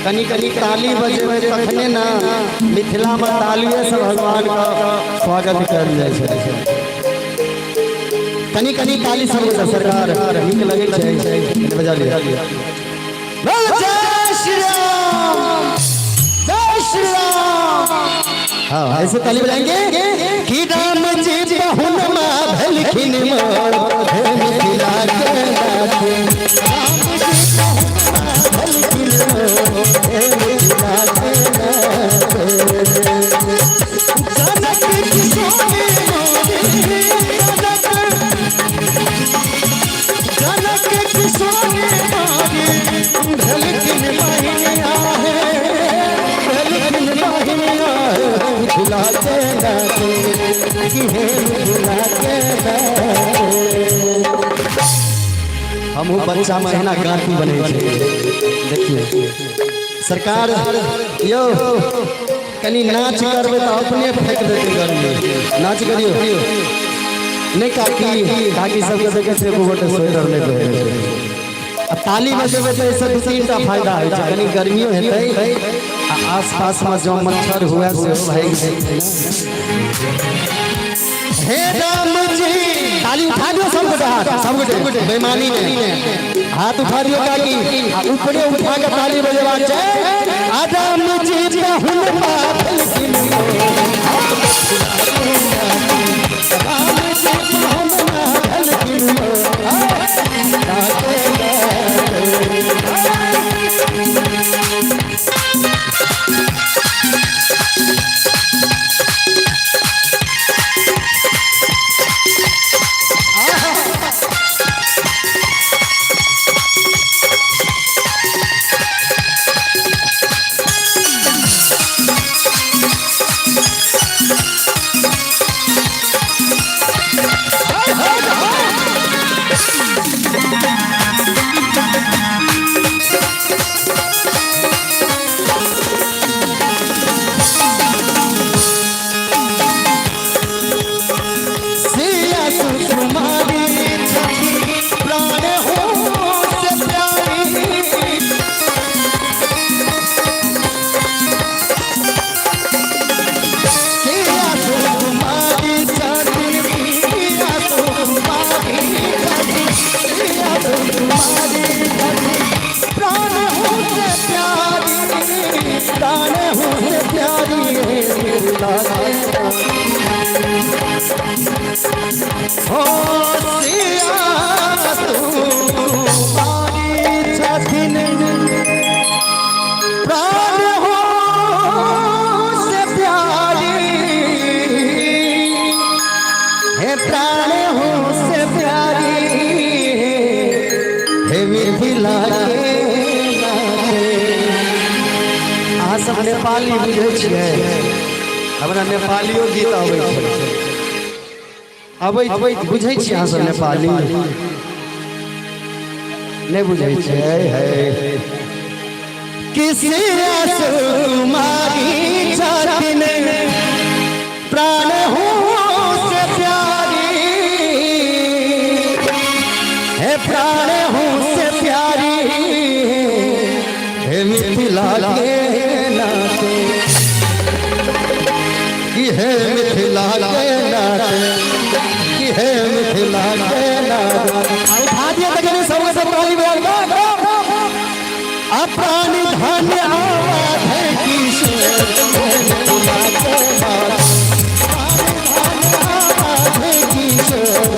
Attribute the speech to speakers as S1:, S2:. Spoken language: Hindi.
S1: कनी कनी ताली बजेबे तखने ना मिथिला में तालिये से भगवान का स्वागत कयल जाय छै। कनी कनी ताली सब सरकार नीक लगे छै बजा लिया। जय श्री राम, जय श्री राम। हाँ ऐसे ताली बजाएंगे कि राम जी बहुनमा भलखिन मोर मिथिला के नाथे। राम जी बहुनमा भलखिन मोर मिथिला के नाथे। जनक किशोरी मोरे जनक किशोरी मोरे भलखिन महिया है, भलखिन महिया है मिथिला के नाथे, कि हे मिथिला के नाथे। हमहू बच्चा महीना गाती बने देखिए सरकार यो कनी नाच करबे तो अपने फेंक देते घर में। नाच करियो नहीं काकी सबके देखे से एगो गोटे स्वेटर नहीं पहने। ताली बजेबे तो ऐसे दू तीन टा फायदा है। कनी गर्मियों हेतै आसपास में जो मच्छर हुआ से भाग जाए। हे राम जी ताली उठा दियो सब गोटे बेईमानी में हाथ उठा दियो काकी ऊपरे उठा के ताली बजेबा छै। राम जी बहुनमा भलखिन राम जी बहुनमा भलखिन सब नेपाली बुझे छियै। हमरा नेपालियो गीत आबै छै अबै बुझे छियै अहाँ सब नेपाली नहीं बुझे छियै। है किसी सुमारी छथिन प्राण हो से प्यारी है, प्राण हो से प्यारी है मिथिला के कि है मिथिला के नाथे, कि है मिथिला के नाथे। उठा दिया तक सब ताली बजा। अपनी धन्य आवाज है किशोर मिथिला के नाथे, अपनी धन्य आवाज है किशोर